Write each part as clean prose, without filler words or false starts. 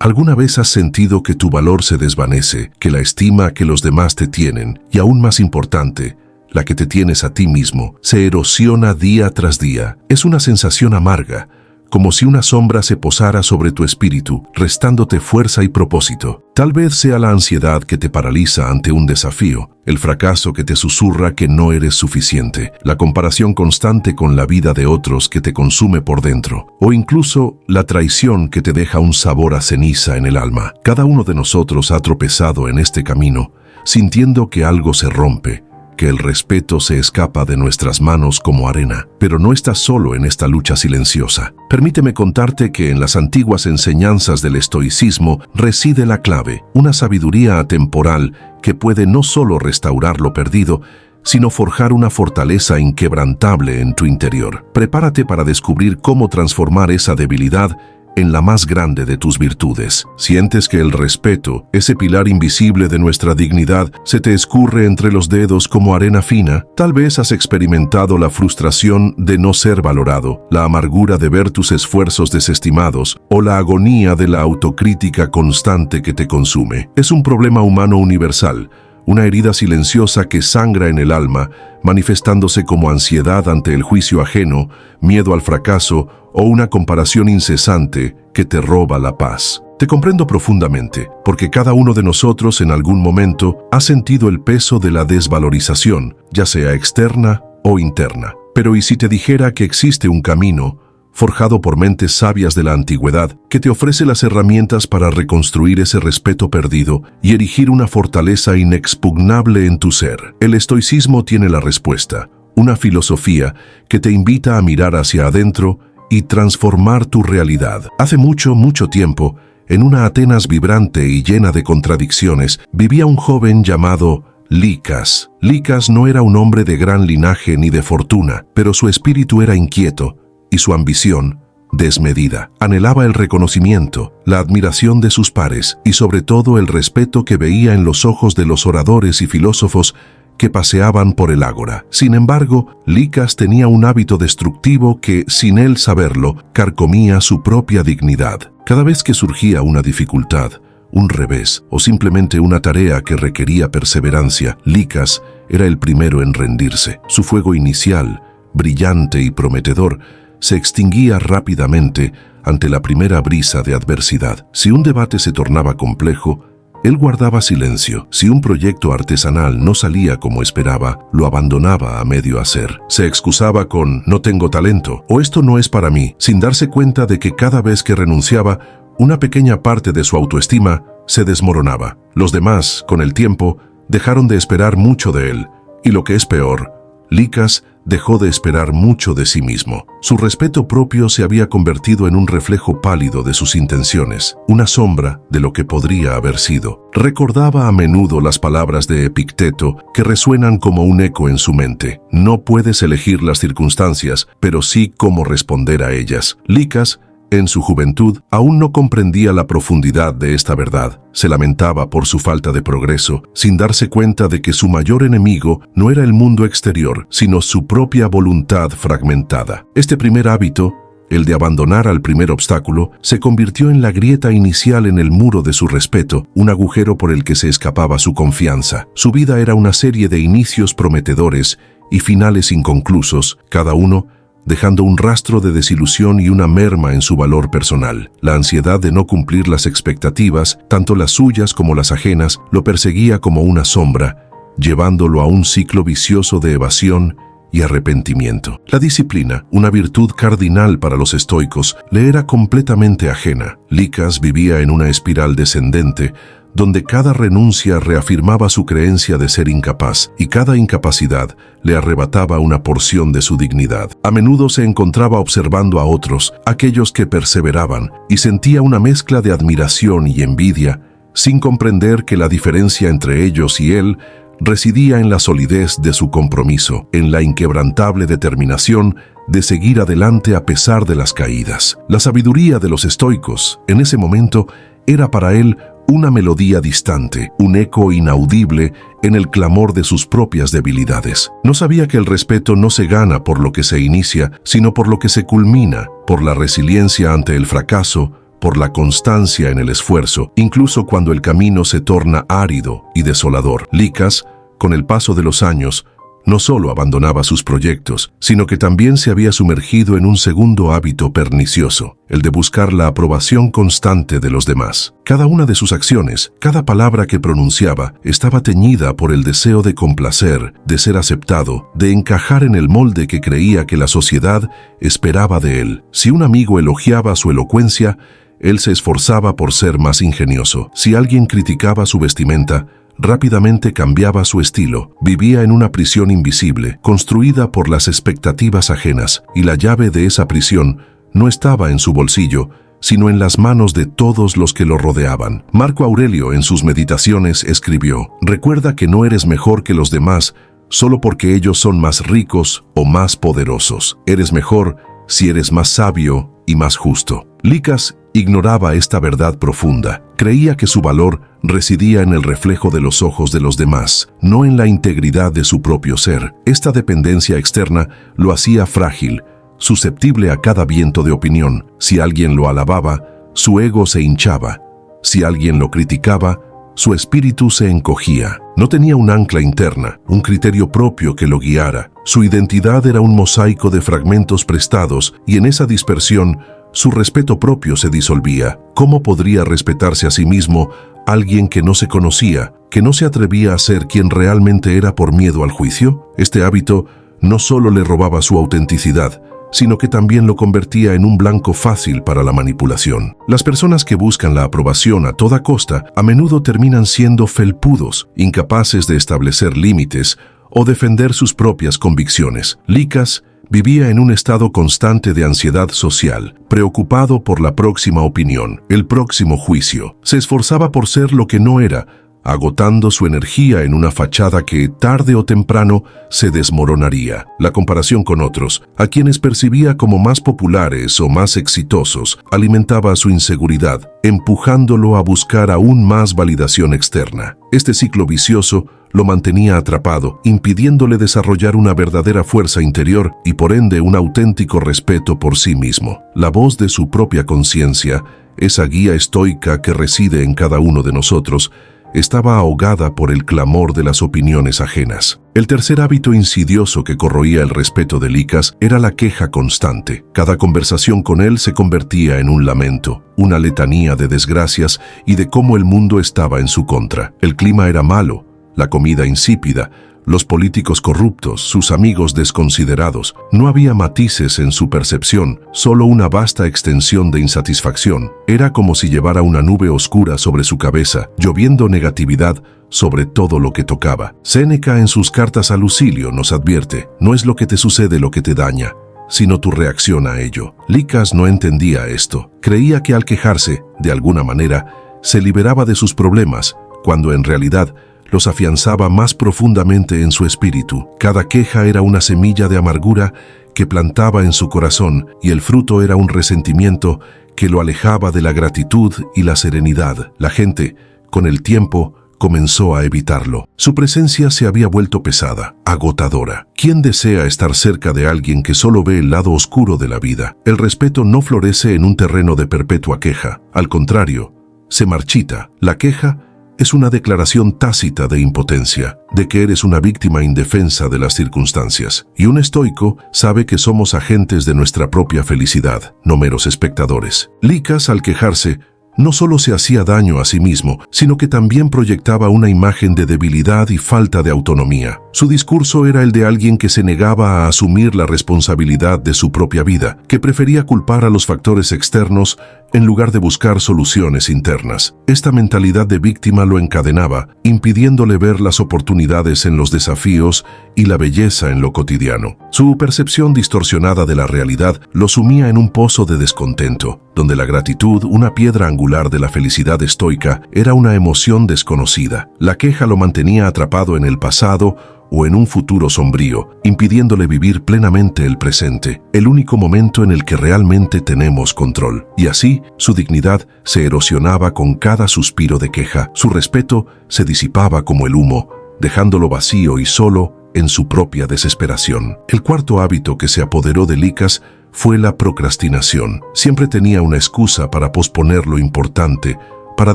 ¿Alguna vez has sentido que tu valor se desvanece, que la estima que los demás te tienen, y aún más importante, la que te tienes a ti mismo, se erosiona día tras día? Es una sensación amarga, como si una sombra se posara sobre tu espíritu, restándote fuerza y propósito. Tal vez sea la ansiedad que te paraliza ante un desafío, el fracaso que te susurra que no eres suficiente, la comparación constante con la vida de otros que te consume por dentro, o incluso la traición que te deja un sabor a ceniza en el alma. Cada uno de nosotros ha tropezado en este camino, sintiendo que algo se rompe, que el respeto se escapa de nuestras manos como arena. Pero no estás solo en esta lucha silenciosa. Permíteme contarte que en las antiguas enseñanzas del estoicismo reside la clave, una sabiduría atemporal que puede no solo restaurar lo perdido, sino forjar una fortaleza inquebrantable en tu interior. Prepárate para descubrir cómo transformar esa debilidad en la más grande de tus virtudes. ¿Sientes que el respeto, ese pilar invisible de nuestra dignidad, se te escurre entre los dedos como arena fina? Tal vez has experimentado la frustración de no ser valorado, la amargura de ver tus esfuerzos desestimados o la agonía de la autocrítica constante que te consume. Es un problema humano universal, una herida silenciosa que sangra en el alma, manifestándose como ansiedad ante el juicio ajeno, miedo al fracaso o una comparación incesante que te roba la paz. Te comprendo profundamente, porque cada uno de nosotros en algún momento ha sentido el peso de la desvalorización, ya sea externa o interna. Pero ¿y si te dijera que existe un camino forjado por mentes sabias de la antigüedad, que te ofrece las herramientas para reconstruir ese respeto perdido y erigir una fortaleza inexpugnable en tu ser? El estoicismo tiene la respuesta, una filosofía que te invita a mirar hacia adentro y transformar tu realidad. Hace mucho, mucho tiempo, en una Atenas vibrante y llena de contradicciones, vivía un joven llamado Licas. Licas no era un hombre de gran linaje ni de fortuna, pero su espíritu era inquieto, y su ambición, desmedida. Anhelaba el reconocimiento, la admiración de sus pares y sobre todo el respeto que veía en los ojos de los oradores y filósofos que paseaban por el ágora. Sin embargo, Licas tenía un hábito destructivo que, sin él saberlo, carcomía su propia dignidad. Cada vez que surgía una dificultad, un revés o simplemente una tarea que requería perseverancia, Licas era el primero en rendirse. Su fuego inicial, brillante y prometedor, se extinguía rápidamente ante la primera brisa de adversidad. Si un debate se tornaba complejo, él guardaba silencio. Si un proyecto artesanal no salía como esperaba, lo abandonaba a medio hacer. Se excusaba con «no tengo talento» o «esto no es para mí», sin darse cuenta de que cada vez que renunciaba, una pequeña parte de su autoestima se desmoronaba. Los demás, con el tiempo, dejaron de esperar mucho de él. Y lo que es peor, Licas dejó de esperar mucho de sí mismo. Su respeto propio se había convertido en un reflejo pálido de sus intenciones, una sombra de lo que podría haber sido. Recordaba a menudo las palabras de Epicteto que resuenan como un eco en su mente. No puedes elegir las circunstancias, pero sí cómo responder a ellas. Licas, en su juventud, aún no comprendía la profundidad de esta verdad. Se lamentaba por su falta de progreso, sin darse cuenta de que su mayor enemigo no era el mundo exterior, sino su propia voluntad fragmentada. Este primer hábito, el de abandonar al primer obstáculo, se convirtió en la grieta inicial en el muro de su respeto, un agujero por el que se escapaba su confianza. Su vida era una serie de inicios prometedores y finales inconclusos, cada uno dejando un rastro de desilusión y una merma en su valor personal. La ansiedad de no cumplir las expectativas, tanto las suyas como las ajenas, lo perseguía como una sombra, llevándolo a un ciclo vicioso de evasión y arrepentimiento. La disciplina, una virtud cardinal para los estoicos, le era completamente ajena. Licas vivía en una espiral descendente, donde cada renuncia reafirmaba su creencia de ser incapaz y cada incapacidad le arrebataba una porción de su dignidad. A menudo se encontraba observando a otros, aquellos que perseveraban, y sentía una mezcla de admiración y envidia, sin comprender que la diferencia entre ellos y él residía en la solidez de su compromiso, en la inquebrantable determinación de seguir adelante a pesar de las caídas. La sabiduría de los estoicos, en ese momento, era para él una melodía distante, un eco inaudible en el clamor de sus propias debilidades. No sabía que el respeto no se gana por lo que se inicia, sino por lo que se culmina, por la resiliencia ante el fracaso, por la constancia en el esfuerzo, incluso cuando el camino se torna árido y desolador. Licas, con el paso de los años, no solo abandonaba sus proyectos, sino que también se había sumergido en un segundo hábito pernicioso, el de buscar la aprobación constante de los demás. Cada una de sus acciones, cada palabra que pronunciaba, estaba teñida por el deseo de complacer, de ser aceptado, de encajar en el molde que creía que la sociedad esperaba de él. Si un amigo elogiaba su elocuencia, él se esforzaba por ser más ingenioso. Si alguien criticaba su vestimenta, rápidamente cambiaba su estilo. Vivía en una prisión invisible, construida por las expectativas ajenas, y la llave de esa prisión no estaba en su bolsillo, sino en las manos de todos los que lo rodeaban. Marco Aurelio, en sus Meditaciones, escribió: «Recuerda que no eres mejor que los demás solo porque ellos son más ricos o más poderosos. Eres mejor si eres más sabio y más justo». Licas ignoraba esta verdad profunda. Creía que su valor residía en el reflejo de los ojos de los demás, no en la integridad de su propio ser. Esta dependencia externa lo hacía frágil, susceptible a cada viento de opinión. Si alguien lo alababa, su ego se hinchaba. Si alguien lo criticaba, su espíritu se encogía. No tenía un ancla interna, un criterio propio que lo guiara. Su identidad era un mosaico de fragmentos prestados, y en esa dispersión su respeto propio se disolvía. ¿Cómo podría respetarse a sí mismo alguien que no se conocía, que no se atrevía a ser quien realmente era por miedo al juicio? Este hábito no solo le robaba su autenticidad, sino que también lo convertía en un blanco fácil para la manipulación. Las personas que buscan la aprobación a toda costa a menudo terminan siendo felpudos, incapaces de establecer límites o defender sus propias convicciones. Licas vivía en un estado constante de ansiedad social, preocupado por la próxima opinión, el próximo juicio. Se esforzaba por ser lo que no era, agotando su energía en una fachada que, tarde o temprano, se desmoronaría. La comparación con otros, a quienes percibía como más populares o más exitosos, alimentaba su inseguridad, empujándolo a buscar aún más validación externa. Este ciclo vicioso lo mantenía atrapado, impidiéndole desarrollar una verdadera fuerza interior y por ende un auténtico respeto por sí mismo. La voz de su propia conciencia, esa guía estoica que reside en cada uno de nosotros, estaba ahogada por el clamor de las opiniones ajenas. El tercer hábito insidioso que corroía el respeto de Licas era la queja constante. Cada conversación con él se convertía en un lamento, una letanía de desgracias y de cómo el mundo estaba en su contra. El clima era malo, la comida insípida, los políticos corruptos, sus amigos desconsiderados. No había matices en su percepción, solo una vasta extensión de insatisfacción. Era como si llevara una nube oscura sobre su cabeza, lloviendo negatividad sobre todo lo que tocaba. Séneca, en sus cartas a Lucilio, nos advierte: no es lo que te sucede lo que te daña, sino tu reacción a ello. Licas no entendía esto. Creía que al quejarse, de alguna manera, se liberaba de sus problemas, cuando en realidad los afianzaba más profundamente en su espíritu. Cada queja era una semilla de amargura que plantaba en su corazón, y el fruto era un resentimiento que lo alejaba de la gratitud y la serenidad. La gente, con el tiempo, comenzó a evitarlo. Su presencia se había vuelto pesada, agotadora. ¿Quién desea estar cerca de alguien que solo ve el lado oscuro de la vida? El respeto no florece en un terreno de perpetua queja. Al contrario, se marchita. La queja es una declaración tácita de impotencia, de que eres una víctima indefensa de las circunstancias. Y un estoico sabe que somos agentes de nuestra propia felicidad, no meros espectadores. Licas, al quejarse, no solo se hacía daño a sí mismo, sino que también proyectaba una imagen de debilidad y falta de autonomía. Su discurso era el de alguien que se negaba a asumir la responsabilidad de su propia vida, que prefería culpar a los factores externos en lugar de buscar soluciones internas. Esta mentalidad de víctima lo encadenaba, impidiéndole ver las oportunidades en los desafíos y la belleza en lo cotidiano. Su percepción distorsionada de la realidad lo sumía en un pozo de descontento, donde la gratitud, una piedra angular de la felicidad estoica, era una emoción desconocida. La queja lo mantenía atrapado en el pasado o en un futuro sombrío, impidiéndole vivir plenamente el presente, el único momento en el que realmente tenemos control. Y así, su dignidad se erosionaba con cada suspiro de queja. Su respeto se disipaba como el humo, dejándolo vacío y solo en su propia desesperación. El cuarto hábito que se apoderó de Licas fue la procrastinación. Siempre tenía una excusa para posponer lo importante, para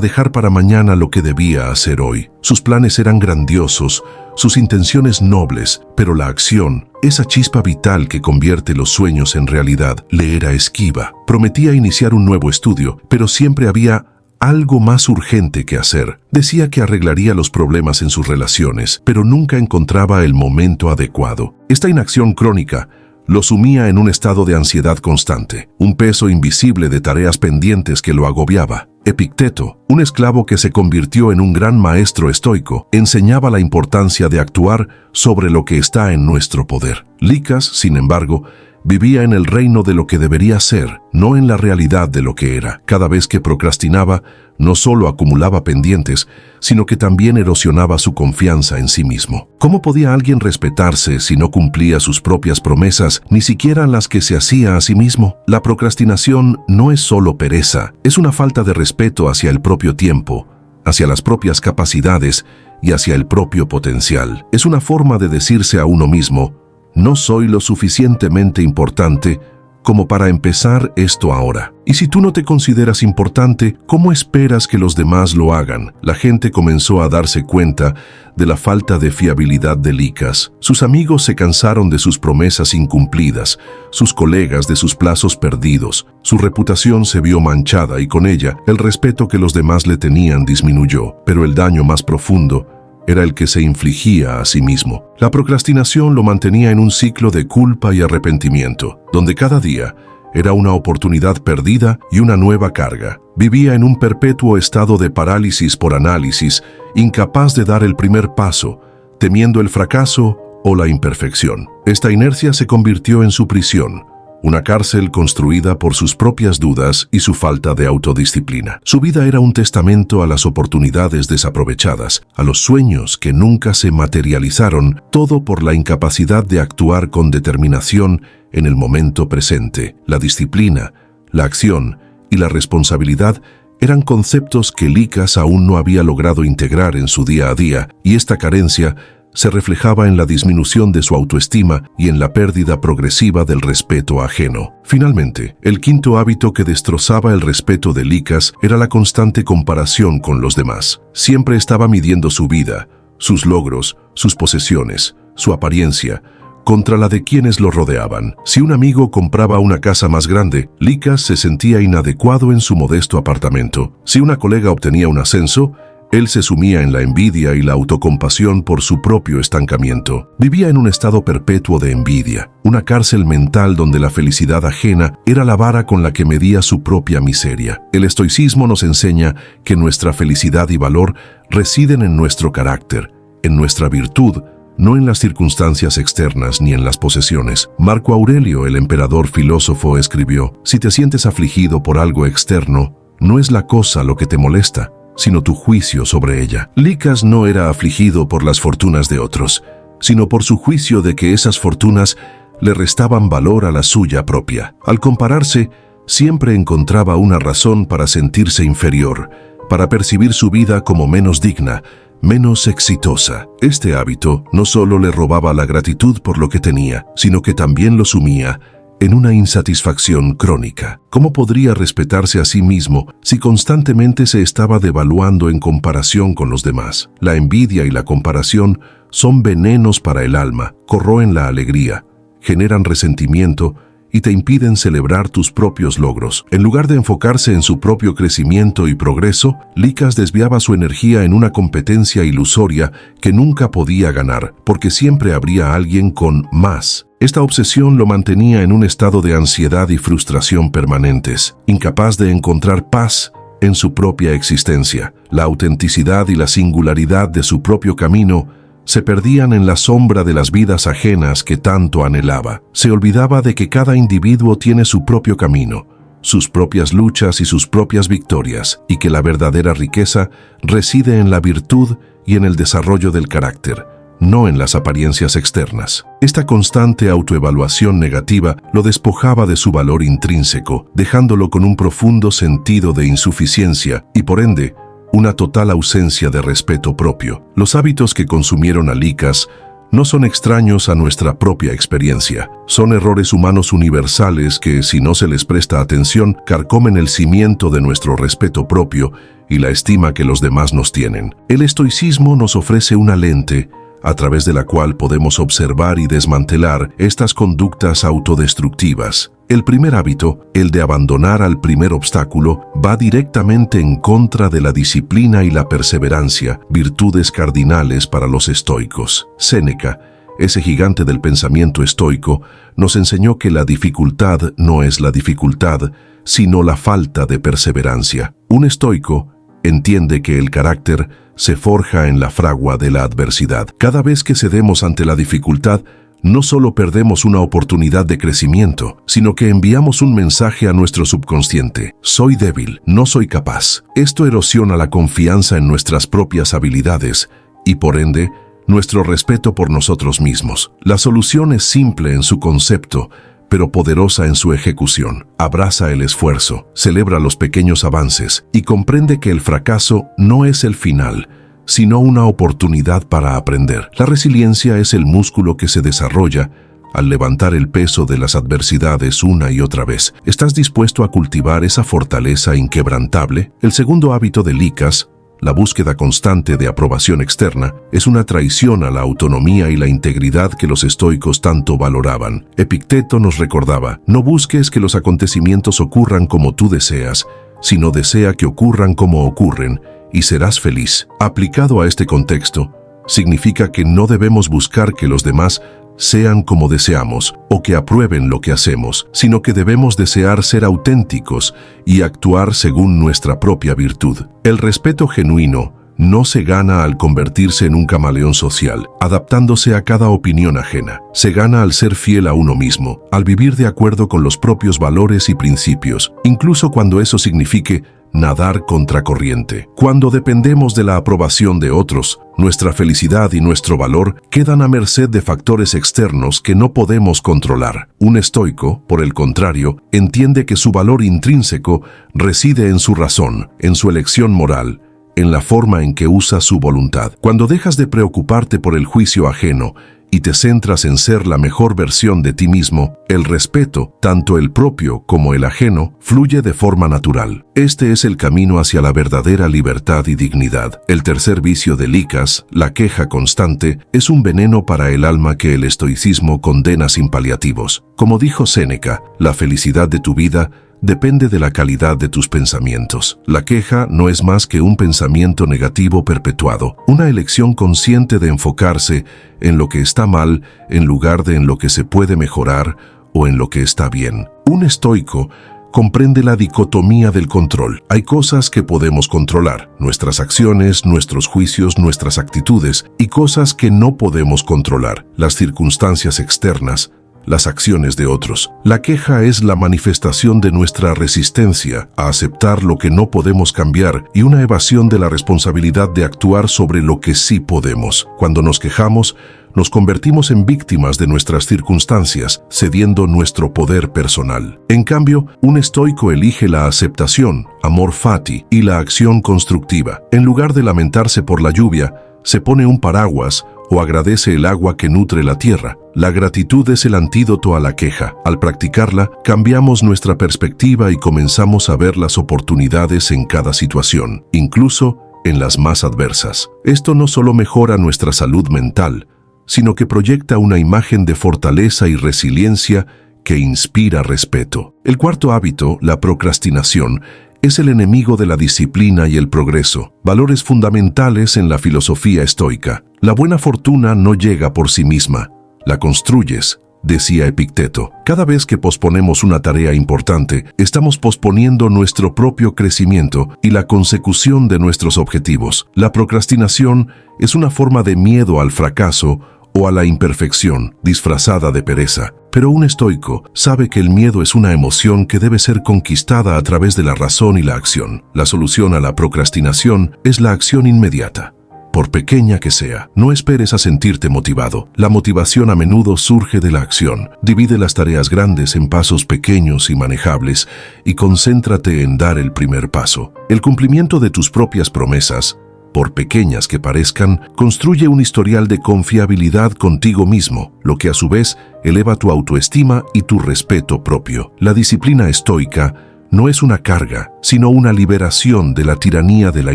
dejar para mañana lo que debía hacer hoy. Sus planes eran grandiosos, sus intenciones nobles, pero la acción, esa chispa vital que convierte los sueños en realidad, le era esquiva. Prometía iniciar un nuevo estudio, pero siempre había algo más urgente que hacer. Decía que arreglaría los problemas en sus relaciones, pero nunca encontraba el momento adecuado. Esta inacción crónica lo sumía en un estado de ansiedad constante, un peso invisible de tareas pendientes que lo agobiaba. Epicteto, un esclavo que se convirtió en un gran maestro estoico, enseñaba la importancia de actuar sobre lo que está en nuestro poder. Licas, sin embargo, vivía en el reino de lo que debería ser, no en la realidad de lo que era. Cada vez que procrastinaba, no solo acumulaba pendientes, sino que también erosionaba su confianza en sí mismo. ¿Cómo podía alguien respetarse si no cumplía sus propias promesas, ni siquiera las que se hacía a sí mismo? La procrastinación no es solo pereza, es una falta de respeto hacia el propio tiempo, hacia las propias capacidades y hacia el propio potencial. Es una forma de decirse a uno mismo: no soy lo suficientemente importante como para empezar esto ahora. Y si tú no te consideras importante, ¿cómo esperas que los demás lo hagan? La gente comenzó a darse cuenta de la falta de fiabilidad de Licas. Sus amigos se cansaron de sus promesas incumplidas, sus colegas de sus plazos perdidos. Su reputación se vio manchada y con ella el respeto que los demás le tenían disminuyó. Pero el daño más profundo era el que se infligía a sí mismo. La procrastinación lo mantenía en un ciclo de culpa y arrepentimiento, donde cada día era una oportunidad perdida y una nueva carga. Vivía en un perpetuo estado de parálisis por análisis, incapaz de dar el primer paso, temiendo el fracaso o la imperfección. Esta inercia se convirtió en su prisión, una cárcel construida por sus propias dudas y su falta de autodisciplina. Su vida era un testamento a las oportunidades desaprovechadas, a los sueños que nunca se materializaron, todo por la incapacidad de actuar con determinación en el momento presente. La disciplina, la acción y la responsabilidad eran conceptos que Licas aún no había logrado integrar en su día a día, y esta carencia se reflejaba en la disminución de su autoestima y en la pérdida progresiva del respeto ajeno. Finalmente, el quinto hábito que destrozaba el respeto de Licas era la constante comparación con los demás. Siempre estaba midiendo su vida, sus logros, sus posesiones, su apariencia, contra la de quienes lo rodeaban. Si un amigo compraba una casa más grande, Licas se sentía inadecuado en su modesto apartamento. Si una colega obtenía un ascenso, él se sumía en la envidia y la autocompasión por su propio estancamiento. Vivía en un estado perpetuo de envidia, una cárcel mental donde la felicidad ajena era la vara con la que medía su propia miseria. El estoicismo nos enseña que nuestra felicidad y valor residen en nuestro carácter, en nuestra virtud, no en las circunstancias externas ni en las posesiones. Marco Aurelio, el emperador filósofo, escribió: si te sientes afligido por algo externo, no es la cosa lo que te molesta, sino tu juicio sobre ella. Licas no era afligido por las fortunas de otros, sino por su juicio de que esas fortunas le restaban valor a la suya propia. Al compararse, siempre encontraba una razón para sentirse inferior, para percibir su vida como menos digna, menos exitosa. Este hábito no solo le robaba la gratitud por lo que tenía, sino que también lo sumía en una insatisfacción crónica. ¿Cómo podría respetarse a sí mismo si constantemente se estaba devaluando en comparación con los demás? La envidia y la comparación son venenos para el alma, corroen la alegría, generan resentimiento y te impiden celebrar tus propios logros. En lugar de enfocarse en su propio crecimiento y progreso, Licas desviaba su energía en una competencia ilusoria que nunca podía ganar, porque siempre habría alguien con más. Esta obsesión lo mantenía en un estado de ansiedad y frustración permanentes, incapaz de encontrar paz en su propia existencia. La autenticidad y la singularidad de su propio camino se perdían en la sombra de las vidas ajenas que tanto anhelaba. Se olvidaba de que cada individuo tiene su propio camino, sus propias luchas y sus propias victorias, y que la verdadera riqueza reside en la virtud y en el desarrollo del carácter, no en las apariencias externas. Esta constante autoevaluación negativa lo despojaba de su valor intrínseco, dejándolo con un profundo sentido de insuficiencia y, por ende, una total ausencia de respeto propio. Los hábitos que consumieron a Licas no son extraños a nuestra propia experiencia. Son errores humanos universales que, si no se les presta atención, carcomen el cimiento de nuestro respeto propio y la estima que los demás nos tienen. El estoicismo nos ofrece una lente a través de la cual podemos observar y desmantelar estas conductas autodestructivas. El primer hábito, el de abandonar al primer obstáculo, va directamente en contra de la disciplina y la perseverancia, virtudes cardinales para los estoicos. Séneca, ese gigante del pensamiento estoico, nos enseñó que la dificultad no es la dificultad, sino la falta de perseverancia. Un estoico entiende que el carácter se forja en la fragua de la adversidad. Cada vez que cedemos ante la dificultad, no solo perdemos una oportunidad de crecimiento, sino que enviamos un mensaje a nuestro subconsciente: soy débil, no soy capaz. Esto erosiona la confianza en nuestras propias habilidades y, por ende, nuestro respeto por nosotros mismos. La solución es simple en su concepto, pero poderosa en su ejecución. Abraza el esfuerzo, celebra los pequeños avances y comprende que el fracaso no es el final, sino una oportunidad para aprender. La resiliencia es el músculo que se desarrolla al levantar el peso de las adversidades una y otra vez. ¿Estás dispuesto a cultivar esa fortaleza inquebrantable? El segundo hábito de Licas, la búsqueda constante de aprobación externa, es una traición a la autonomía y la integridad que los estoicos tanto valoraban. Epicteto nos recordaba: no busques que los acontecimientos ocurran como tú deseas, sino desea que ocurran como ocurren, y serás feliz. Aplicado a este contexto, significa que no debemos buscar que los demás sean como deseamos o que aprueben lo que hacemos, sino que debemos desear ser auténticos y actuar según nuestra propia virtud. El respeto genuino no se gana al convertirse en un camaleón social, adaptándose a cada opinión ajena. Se gana al ser fiel a uno mismo, al vivir de acuerdo con los propios valores y principios, incluso cuando eso signifique nadar contracorriente. Cuando dependemos de la aprobación de otros, nuestra felicidad y nuestro valor quedan a merced de factores externos que no podemos controlar. Un estoico, por el contrario, entiende que su valor intrínseco reside en su razón, en su elección moral, en la forma en que usa su voluntad. Cuando dejas de preocuparte por el juicio ajeno y te centras en ser la mejor versión de ti mismo, el respeto, tanto el propio como el ajeno, fluye de forma natural. Este es el camino hacia la verdadera libertad y dignidad. El tercer vicio de Licas, la queja constante, es un veneno para el alma que el estoicismo condena sin paliativos. Como dijo Séneca, la felicidad de tu vida depende de la calidad de tus pensamientos. La queja no es más que un pensamiento negativo perpetuado, una elección consciente de enfocarse en lo que está mal en lugar de en lo que se puede mejorar o en lo que está bien. Un estoico comprende la dicotomía del control. Hay cosas que podemos controlar, nuestras acciones, nuestros juicios, nuestras actitudes, y cosas que no podemos controlar, las circunstancias externas, las acciones de otros. La queja es la manifestación de nuestra resistencia a aceptar lo que no podemos cambiar y una evasión de la responsabilidad de actuar sobre lo que sí podemos. Cuando nos quejamos, nos convertimos en víctimas de nuestras circunstancias, cediendo nuestro poder personal. En cambio, un estoico elige la aceptación, amor fati, y la acción constructiva. En lugar de lamentarse por la lluvia, se pone un paraguas o agradece el agua que nutre la tierra. La gratitud es el antídoto a la queja. Al practicarla, cambiamos nuestra perspectiva y comenzamos a ver las oportunidades en cada situación, incluso en las más adversas. Esto no solo mejora nuestra salud mental, sino que proyecta una imagen de fortaleza y resiliencia que inspira respeto. El cuarto hábito, la procrastinación, es el enemigo de la disciplina y el progreso, valores fundamentales en la filosofía estoica. La buena fortuna no llega por sí misma, la construyes, decía Epicteto. Cada vez que posponemos una tarea importante, estamos posponiendo nuestro propio crecimiento y la consecución de nuestros objetivos. La procrastinación es una forma de miedo al fracaso o a la imperfección, disfrazada de pereza. Pero un estoico sabe que el miedo es una emoción que debe ser conquistada a través de la razón y la acción. La solución a la procrastinación es la acción inmediata, por pequeña que sea. No esperes a sentirte motivado. La motivación a menudo surge de la acción. Divide las tareas grandes en pasos pequeños y manejables y concéntrate en dar el primer paso. El cumplimiento de tus propias promesas por pequeñas que parezcan, construye un historial de confiabilidad contigo mismo, lo que a su vez eleva tu autoestima y tu respeto propio. La disciplina estoica no es una carga, sino una liberación de la tiranía de la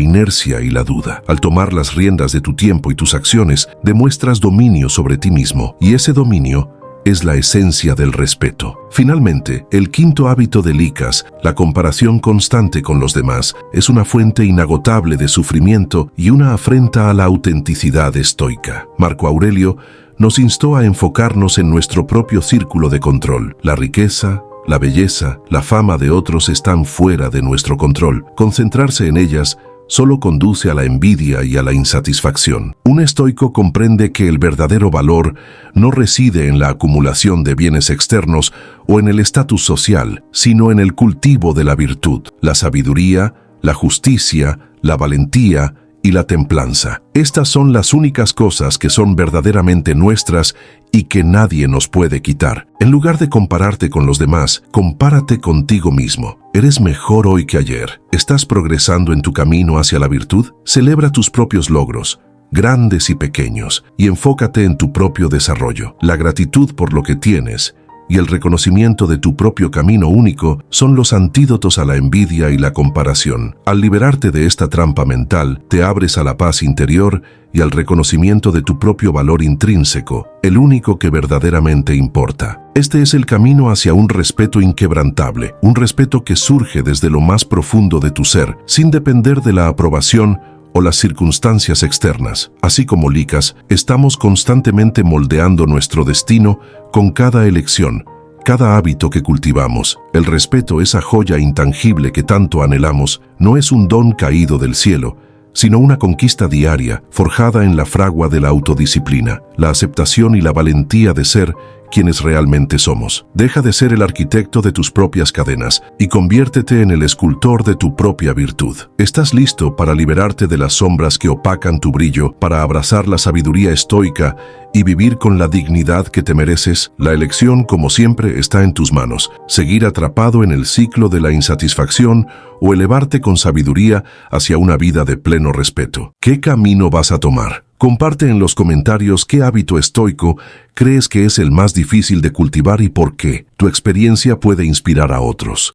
inercia y la duda. Al tomar las riendas de tu tiempo y tus acciones, demuestras dominio sobre ti mismo, y ese dominio es la esencia del respeto. Finalmente, el quinto hábito de Licas, la comparación constante con los demás, es una fuente inagotable de sufrimiento y una afrenta a la autenticidad estoica. Marco Aurelio nos instó a enfocarnos en nuestro propio círculo de control. La riqueza, la belleza, la fama de otros están fuera de nuestro control. Concentrarse en ellas solo conduce a la envidia y a la insatisfacción. Un estoico comprende que el verdadero valor no reside en la acumulación de bienes externos o en el estatus social, sino en el cultivo de la virtud, la sabiduría, la justicia, la valentía y la templanza. Estas son las únicas cosas que son verdaderamente nuestras y que nadie nos puede quitar. En lugar de compararte con los demás, compárate contigo mismo. ¿Eres mejor hoy que ayer? ¿Estás progresando en tu camino hacia la virtud? Celebra tus propios logros, grandes y pequeños, y enfócate en tu propio desarrollo. La gratitud por lo que tienes y el reconocimiento de tu propio camino único son los antídotos a la envidia y la comparación. Al liberarte de esta trampa mental, te abres a la paz interior y al reconocimiento de tu propio valor intrínseco, el único que verdaderamente importa. Este es el camino hacia un respeto inquebrantable, un respeto que surge desde lo más profundo de tu ser, sin depender de la aprobación o las circunstancias externas. Así como Licas, estamos constantemente moldeando nuestro destino con cada elección, cada hábito que cultivamos. El respeto, esa joya intangible que tanto anhelamos, no es un don caído del cielo, sino una conquista diaria, forjada en la fragua de la autodisciplina, la aceptación y la valentía de ser quienes realmente somos. Deja de ser el arquitecto de tus propias cadenas y conviértete en el escultor de tu propia virtud. ¿Estás listo para liberarte de las sombras que opacan tu brillo, para abrazar la sabiduría estoica y vivir con la dignidad que te mereces? La elección, como siempre, está en tus manos. Seguir atrapado en el ciclo de la insatisfacción o elevarte con sabiduría hacia una vida de pleno respeto. ¿Qué camino vas a tomar? Comparte en los comentarios qué hábito estoico crees que es el más difícil de cultivar y por qué. Tu experiencia puede inspirar a otros.